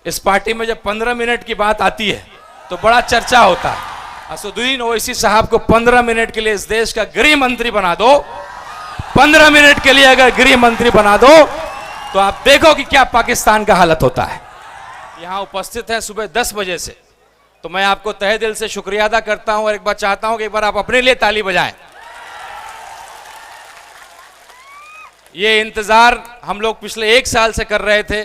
इस पार्टी में जब 15 मिनट की बात आती है तो बड़ा चर्चा होता है। असदुद्दीन ओवैसी साहब को 15 मिनट के लिए इस देश का गृह मंत्री बना दो, 15 मिनट के लिए अगर गृह मंत्री बना दो तो आप देखो कि क्या पाकिस्तान का हालत होता है। यहां उपस्थित हैं सुबह 10 बजे से, तो मैं आपको तहे दिल से शुक्रिया अदा करता हूं और एक बार चाहता हूं कि एक बार आप अपने लिए ताली बजाएं। ये इंतजार हम लोग पिछले 1 साल से कर रहे थे।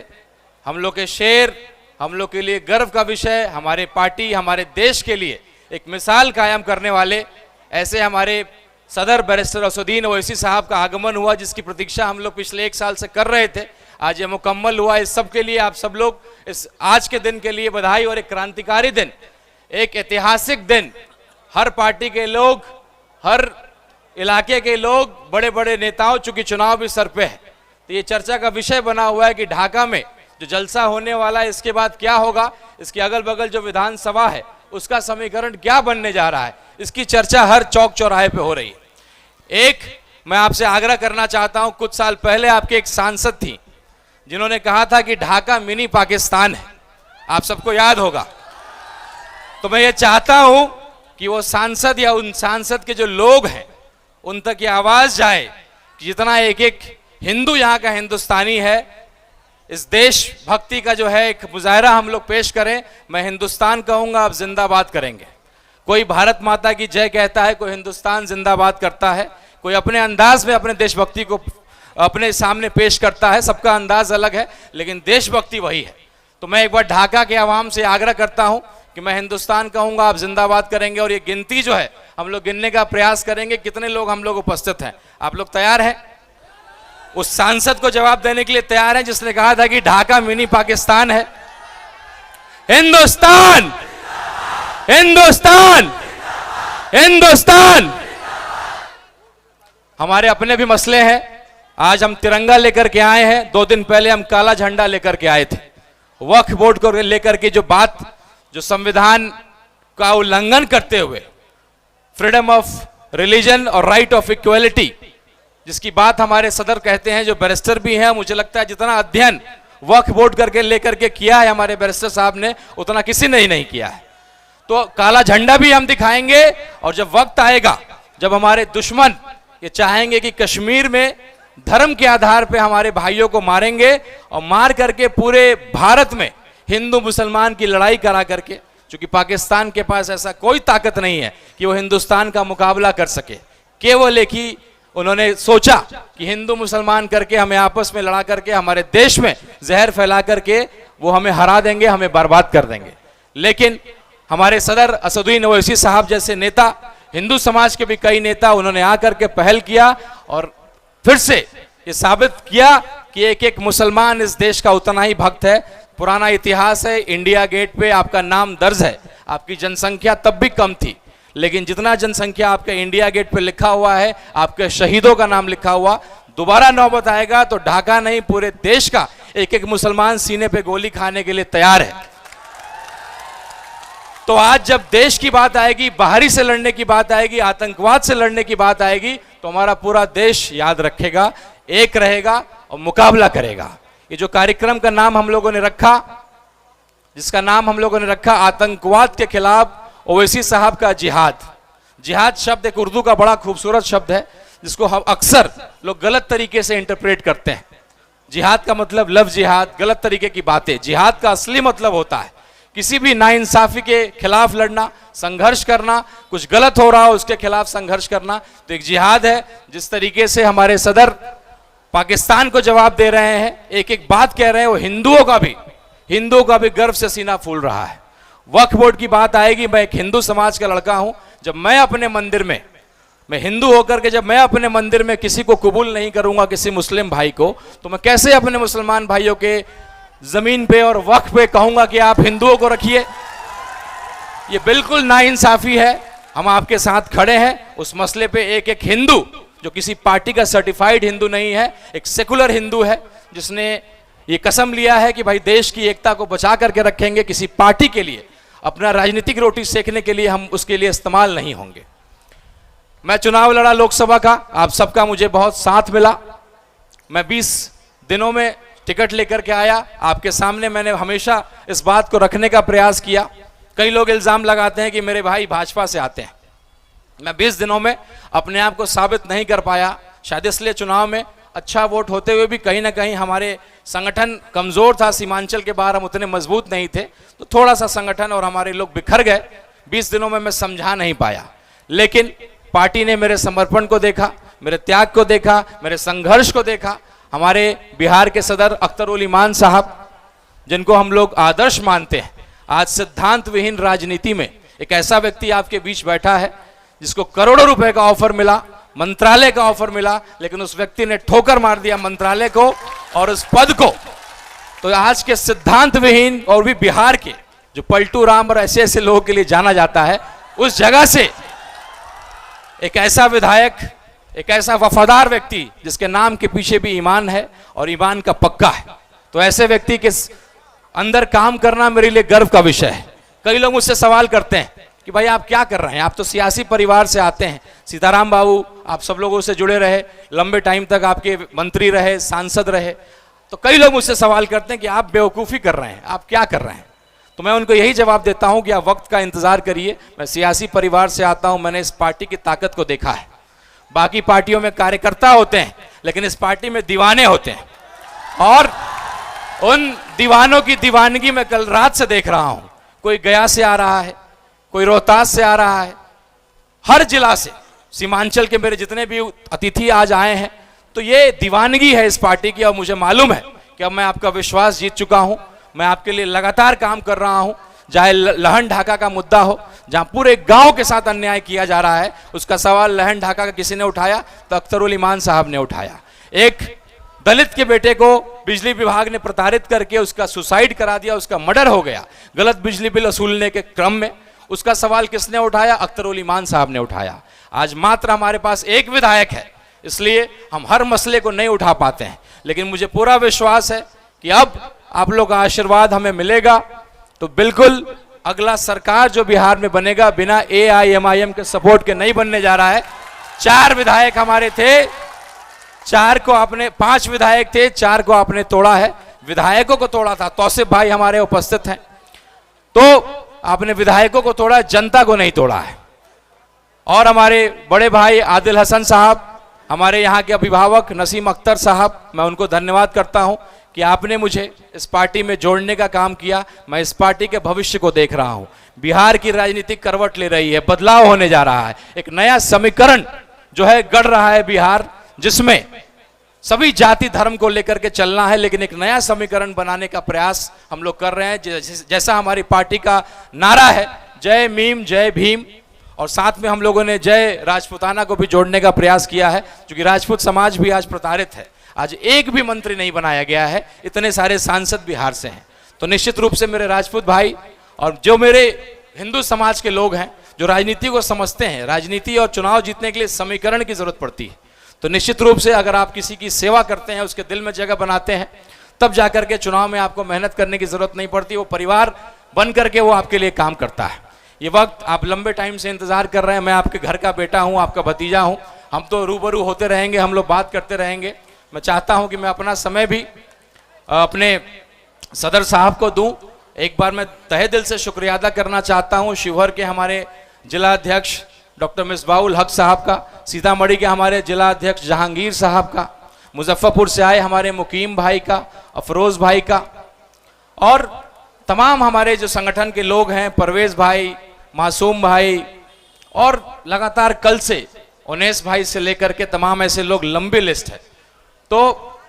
हम लोग के शेर, हम लोग के लिए गर्व का विषय, हमारे पार्टी, हमारे देश के लिए एक मिसाल कायम करने वाले ऐसे हमारे सदर बैरिस्टर असदुद्दीन ओवैसी साहब का आगमन हुआ, जिसकी प्रतीक्षा हम लोग पिछले 1 साल से कर रहे थे। आज ये मुकम्मल हुआ। इस सब के लिए आप सब लोग इस आज के दिन के लिए बधाई। और एक क्रांतिकारी दिन, एक ऐतिहासिक दिन, हर पार्टी के लोग, हर इलाके के लोग, बड़े बड़े नेताओं, चूंकि चुनाव भी सर पे है तो ये चर्चा का विषय बना हुआ है कि ढाका में जो जलसा होने वाला है इसके बाद क्या होगा, इसके अगल बगल जो विधानसभा है उसका समीकरण क्या बनने जा रहा है, इसकी चर्चा हर चौक चौराहे पे हो रही है। एक मैं आपसे आग्रह करना चाहता हूं, कुछ साल पहले आपके एक सांसद थी जिन्होंने कहा था कि ढाका मिनी पाकिस्तान है, आप सबको याद होगा। तो मैं ये चाहता हूं कि वो सांसद या उन सांसद के जो लोग हैं उन तक ये आवाज जाए कि जितना एक एक हिंदू यहाँ का हिंदुस्तानी है, इस देश भक्ति का जो है एक मुजाहरा हम लोग पेश करें। मैं हिंदुस्तान कहूंगा, आप जिंदाबाद करेंगे। कोई भारत माता की जय कहता है, कोई हिंदुस्तान जिंदाबाद करता है, कोई अपने अंदाज में अपने देशभक्ति को अपने सामने पेश करता है। सबका अंदाज अलग है लेकिन देशभक्ति वही है। तो मैं एक बार ढाका के आवाम से आग्रह करता हूं कि मैं हिंदुस्तान कहूंगा, आप जिंदाबाद करेंगे। और ये गिनती जो है हम लोग गिनने का प्रयास करेंगे कितने लोग हम लोग उपस्थित हैं। आप लोग तैयार हैं? उस सांसद को जवाब देने के लिए तैयार हैं जिसने कहा था कि ढाका मिनी पाकिस्तान है? हिंदुस्तान, हिंदुस्तान, हिंदुस्तान। हमारे अपने भी मसले हैं। आज हम तिरंगा लेकर के आए हैं, 2 दिन पहले हम काला झंडा लेकर के आए थे। वक्फ बोर्ड को लेकर के जो बात, जो संविधान का उल्लंघन करते हुए फ्रीडम ऑफ रिलीजन और राइट ऑफ इक्वलिटी, जिसकी बात हमारे सदर कहते हैं, जो बैरिस्टर भी हैं, मुझे लगता है जितना अध्ययन वक्फ बोर्ड करके लेकर के किया है हमारे बैरिस्टर साहब ने, उतना किसी ने ही नहीं किया है। तो काला झंडा भी हम दिखाएंगे। और जब वक्त आएगा, जब हमारे दुश्मन ये चाहेंगे कि कश्मीर में धर्म के आधार पे हमारे भाइयों को मारेंगे और मार करके पूरे भारत में हिंदू मुसलमान की लड़ाई करा करके, क्योंकि पाकिस्तान के पास ऐसा कोई ताकत नहीं है कि वो हिंदुस्तान का मुकाबला कर सके। केवल एक ही उन्होंने सोचा कि हिंदू मुसलमान करके हमें आपस में लड़ा करके हमारे देश में जहर फैला करके वो हमें हरा देंगे, हमें बर्बाद कर देंगे। लेकिन हमारे सदर असदुद्दीन ओवैसी साहब जैसे नेता, हिंदू समाज के भी कई नेता, उन्होंने आकर के पहल किया और फिर से ये साबित किया कि एक एक मुसलमान इस देश का उतना ही भक्त है। पुराना इतिहास है, इंडिया गेट पे आपका नाम दर्ज है। आपकी जनसंख्या तब भी कम थी, लेकिन जितना जनसंख्या आपके इंडिया गेट पे लिखा हुआ है, आपके शहीदों का नाम लिखा हुआ, दोबारा नौबत आएगा तो ढाका नहीं, पूरे देश का एक एक मुसलमान सीने पे गोली खाने के लिए तैयार है। तो आज जब देश की बात आएगी, बाहरी से लड़ने की बात आएगी, आतंकवाद से लड़ने की बात आएगी, तो हमारा पूरा देश याद रखेगा, एक रहेगा और मुकाबला करेगा। ये जो कार्यक्रम का नाम हम लोगों ने रखा, जिसका नाम हम लोगों ने रखा आतंकवाद के खिलाफ ओवैसी साहब का जिहाद। जिहाद शब्द एक उर्दू का बड़ा खूबसूरत शब्द है, जिसको हम अक्सर लोग गलत तरीके से इंटरप्रेट करते हैं। जिहाद का मतलब लव जिहाद, गलत तरीके की बातें। जिहाद का असली मतलब होता है किसी भी नाइंसाफी के खिलाफ लड़ना, संघर्ष करना, कुछ गलत हो रहा हो उसके खिलाफ संघर्ष करना, तो एक जिहाद है। जिस तरीके से हमारे सदर पाकिस्तान को जवाब दे रहे हैं, एक एक बात कह रहे हैं, वो हिंदुओं का भी गर्व से सीना फूल रहा है। वक्फ बोर्ड की बात आएगी, मैं एक हिंदू समाज का लड़का हूं। जब मैं अपने मंदिर में, मैं हिंदू होकर के जब मैं अपने मंदिर में किसी को कबूल नहीं करूंगा, किसी मुस्लिम भाई को, तो मैं कैसे अपने मुसलमान भाइयों के जमीन पे और वक्फ पे कहूंगा कि आप हिंदुओं को रखिए? ये बिल्कुल नाइंसाफी है। हम आपके साथ खड़े हैं उस मसले पे। एक एक हिंदू जो किसी पार्टी का सर्टिफाइड हिंदू नहीं है, एक सेकुलर हिंदू है, जिसने ये कसम लिया है कि भाई देश की एकता को बचा करके रखेंगे, किसी पार्टी के लिए, अपना राजनीतिक रोटी सेकने के लिए हम उसके लिए इस्तेमाल नहीं होंगे। मैं चुनाव लड़ा लोकसभा का, आप सबका मुझे बहुत साथ मिला। मैं 20 दिनों में टिकट लेकर के आया, आपके सामने मैंने हमेशा इस बात को रखने का प्रयास किया। कई लोग इल्जाम लगाते हैं कि मेरे भाई भाजपा से आते हैं। मैं 20 दिनों में अपने आप को साबित नहीं कर पाया, शायद इसलिए चुनाव में अच्छा वोट होते हुए भी कहीं ना कहीं हमारे संगठन कमजोर था, सीमांचल के बाहर हम उतने मजबूत नहीं थे, तो थोड़ा सा संगठन और हमारे लोग बिखर गए। 20 दिनों में मैं समझा नहीं पाया, लेकिन पार्टी ने मेरे समर्पण को देखा, मेरे त्याग को देखा, मेरे संघर्ष को देखा। हमारे बिहार के सदर अख्तर उल ईमान साहब, जिनको हम लोग आदर्श मानते हैं, आज सिद्धांत विहीन राजनीति में एक ऐसा व्यक्ति आपके बीच बैठा है जिसको करोड़ों रुपए का ऑफर मिला, मंत्रालय का ऑफर मिला, लेकिन उस व्यक्ति ने ठोकर मार दिया मंत्रालय को और उस पद को। तो आज के सिद्धांत विहीन और भी बिहार के जो पलटू राम और ऐसे ऐसे लोगों के लिए जाना जाता है, उस जगह से एक ऐसा विधायक, एक ऐसा वफादार व्यक्ति जिसके नाम के पीछे भी ईमान है और ईमान का पक्का है, तो ऐसे व्यक्ति के अंदर काम करना मेरे लिए गर्व का विषय है। कई लोग मुझसे सवाल करते हैं कि भाई आप क्या कर रहे हैं, आप तो सियासी परिवार से आते हैं, सीताराम बाबू आप सब लोगों से जुड़े रहे, लंबे टाइम तक आपके मंत्री रहे, सांसद रहे, तो कई लोग मुझसे सवाल करते हैं कि आप बेवकूफ़ी कर रहे हैं, आप क्या कर रहे हैं। तो मैं उनको यही जवाब देता हूं कि आप वक्त का इंतजार करिए। मैं सियासी परिवार से आता हूं, मैंने इस पार्टी की ताकत को देखा है। बाकी पार्टियों में कार्यकर्ता होते हैं, लेकिन इस पार्टी में दीवाने होते हैं, और उन दीवानों की दीवानगी मैं कल रात से देख रहा हूं। कोई गया से आ रहा है, कोई रोहतास से आ रहा है, हर जिला से, सीमांचल के मेरे जितने भी अतिथि आज आए हैं, तो ये दीवानगी है इस पार्टी की। और मुझे मालूम है कि अब मैं आपका विश्वास जीत चुका हूं। मैं आपके लिए लगातार काम कर रहा हूं, चाहे लहन ढाका का मुद्दा हो, जहां पूरे गांव के साथ अन्याय किया जा रहा है, उसका सवाल लहन ढाका का किसी ने उठाया तो अख्तर उल ईमान साहब ने उठाया। एक दलित के बेटे को बिजली विभाग ने प्रताड़ित करके उसका सुसाइड करा दिया, उसका मर्डर हो गया गलत बिजली बिल वसूलने के क्रम में, उसका सवाल किसने उठाया? अख्तर उल ईमान साहब ने उठाया। आज मात्र हमारे पास एक विधायक है, इसलिए हम हर मसले को नहीं उठा पाते हैं, लेकिन मुझे पूरा विश्वास है कि अब आप लोग का आशीर्वाद हमें मिलेगा तो बिल्कुल अगला सरकार जो बिहार में बनेगा बिना AIMIM के सपोर्ट के नहीं बनने जा रहा है। 4 विधायक हमारे थे, 4 को आपने, 5 विधायक थे, 4 को आपने तोड़ा है। विधायकों को तोड़ा था, तौसीफ भाई हमारे उपस्थित हैं, तो आपने विधायकों को तोड़ा, जनता को नहीं तोड़ा है। और हमारे बड़े भाई आदिल हसन साहब, हमारे यहाँ के अभिभावक नसीम अख्तर साहब, मैं उनको धन्यवाद करता हूँ कि आपने मुझे इस पार्टी में जोड़ने का काम किया। मैं इस पार्टी के भविष्य को देख रहा हूँ। बिहार की राजनीति करवट ले रही है, बदलाव होने जा रहा है, एक नया समीकरण जो है गढ़ रहा है बिहार, जिसमें सभी जाति धर्म को लेकर के चलना है, लेकिन एक नया समीकरण बनाने का प्रयास हम लोग कर रहे हैं। जैसा हमारी पार्टी का नारा है, जय मीम जय भीम, और साथ में हम लोगों ने जय राजपूताना को भी जोड़ने का प्रयास किया है, क्योंकि राजपूत समाज भी आज प्रताड़ित है। आज एक भी मंत्री नहीं बनाया गया है, इतने सारे सांसद बिहार से हैं। तो निश्चित रूप से मेरे राजपूत भाई और जो मेरे हिंदू समाज के लोग हैं, जो राजनीति को समझते हैं, राजनीति और चुनाव जीतने के लिए समीकरण की जरूरत पड़ती है, तो निश्चित रूप से अगर आप किसी की सेवा करते हैं, उसके दिल में जगह बनाते हैं, तब जाकर के चुनाव में आपको मेहनत करने की जरूरत नहीं पड़ती। वो परिवार बन करके वो आपके लिए काम करता है। ये वक्त आप लंबे टाइम से इंतजार कर रहे हैं। मैं आपके घर का बेटा हूँ, आपका भतीजा हूँ, हम तो रूबरू होते रहेंगे, हम लोग बात करते रहेंगे। मैं चाहता हूँ कि मैं अपना समय भी अपने सदर साहब को दूं। एक बार मैं तहे दिल से शुक्रिया अदा करना चाहता हूँ शिवहर के हमारे जिला अध्यक्ष डॉक्टर मिसबाउल हक साहब का, सीतामढ़ी के हमारे जिला अध्यक्ष जहांगीर साहब का, मुजफ्फरपुर से आए हमारे मुकीम भाई का, अफरोज भाई का, और तमाम हमारे जो संगठन के लोग हैं, परवेज भाई, मासूम भाई, और लगातार कल से उनेस भाई से लेकर के तमाम ऐसे लोग, लंबी लिस्ट है। तो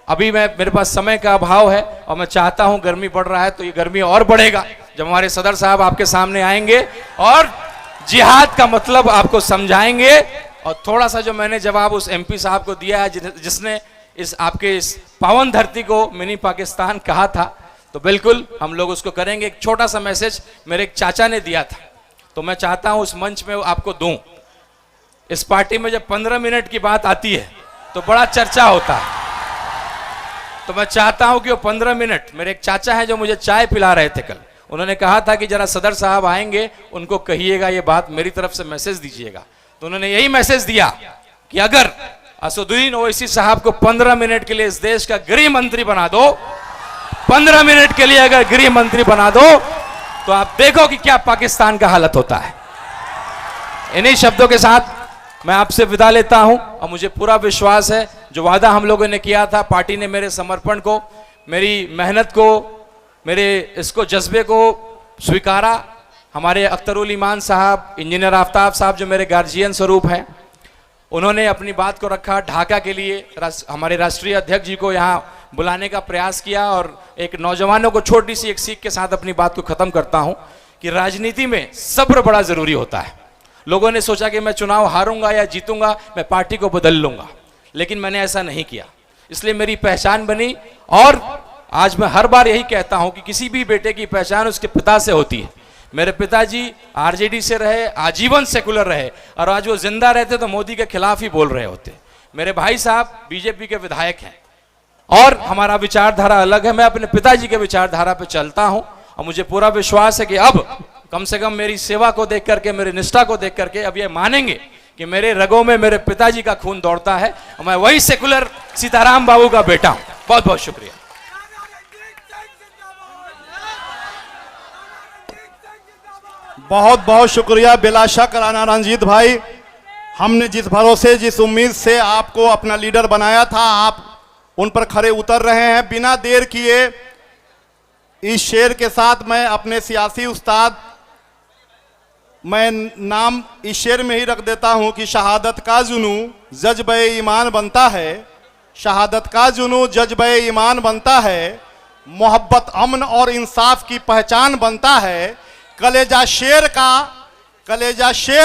अभी मेरे पास समय का अभाव है और मैं चाहता हूं, गर्मी बढ़ रहा है तो ये गर्मी और बढ़ेगा जब हमारे सदर साहब आपके सामने आएंगे और जिहाद का मतलब आपको समझाएंगे। और थोड़ा सा जो मैंने जवाब उस MP साहब को दिया है जिसने इस आपके इस पावन धरती को मिनी पाकिस्तान कहा था, तो बिल्कुल हम लोग उसको करेंगे। एक छोटा सा मैसेज मेरे एक चाचा ने दिया था, तो मैं चाहता हूं उस मंच में आपको दूं। इस पार्टी में जब 15 मिनट की बात आती है तो बड़ा चर्चा होता है, तो मैं चाहता हूं कि वो 15 मिनट, मेरे एक चाचा हैं जो मुझे चाय पिला रहे थे कल, उन्होंने कहा था कि जरा सदर साहब आएंगे, उनको कहिएगा ये बात, मेरी तरफ से मैसेज दीजिएगा। तो उन्होंने यही मैसेज दिया कि अगर असदुद्दीन ओवैसी साहब को 15 मिनट के लिए इस देश का गृह मंत्री बना दो 15 मिनट के लिए अगर गृह मंत्री बना दो तो आप देखो कि क्या पाकिस्तान का हालत होता है। इन्हीं शब्दों के साथ मैं आपसे विदा लेता हूं और मुझे पूरा विश्वास है जो वादा हम लोगों ने किया था, पार्टी ने मेरे समर्पण को, मेरी मेहनत को, मेरे इसको जज्बे को स्वीकारा। हमारे अख्तरुल ईमान साहब, इंजीनियर आफ्ताब साहब जो मेरे गार्जियन स्वरूप हैं, उन्होंने अपनी बात को रखा। ढाका के लिए हमारे राष्ट्रीय अध्यक्ष जी को यहाँ बुलाने का प्रयास किया और एक नौजवानों को छोटी सी एक सीख के साथ अपनी बात को खत्म करता हूं कि राजनीति में सब्र बड़ा जरूरी होता है। लोगों ने सोचा कि मैं चुनाव हारूंगा या जीतूंगा, मैं पार्टी को बदल लूंगा, लेकिन मैंने ऐसा नहीं किया। इसलिए मेरी पहचान बनी और आज मैं हर बार यही कहता हूं कि किसी भी बेटे की पहचान उसके पिता से होती है। मेरे पिताजी आरजेडी से रहे, आजीवन सेकुलर रहे और आज वो जिंदा रहते तो मोदी के खिलाफ ही बोल रहे होते। मेरे भाई साहब बीजेपी के विधायक हैं और हमारा विचारधारा अलग है। मैं अपने पिताजी के विचारधारा पे चलता हूं और मुझे पूरा विश्वास है कि अब कम से कम मेरी सेवा को देख करके, मेरी निष्ठा को देख करके अब ये मानेंगे कि मेरे रगों में मेरे पिताजी का खून दौड़ता है और मैं वही सेकुलर सीताराम बाबू का बेटा हूं। बहुत बहुत शुक्रिया। बहुत बहुत शुक्रिया। बिलाशक राणा रंजीत भाई, हमने जिस भरोसे, जिस उम्मीद से आपको अपना लीडर बनाया था, आप उन पर खरे उतर रहे हैं। बिना देर किए इस शेर के साथ मैं अपने सियासी उस्ताद, मैं नाम इस शेर में ही रख देता हूं कि शहादत का जुनू जज्बे ईमान बनता है, शहादत का जुनू जज्बे ईमान बनता है, मोहब्बत अमन और इंसाफ की पहचान बनता है। कलेजा शेर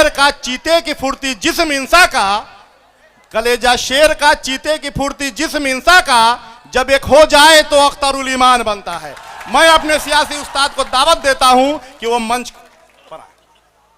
का चीते की फुर्ती जिस्म इंसा का, कलेजा शेर का चीते की फुर्ती जिस्म इंसा का, जब एक हो जाए तो अख्तरुल ईमान बनता है। मैं अपने सियासी उस्ताद को दावत देता हूं कि वो मंच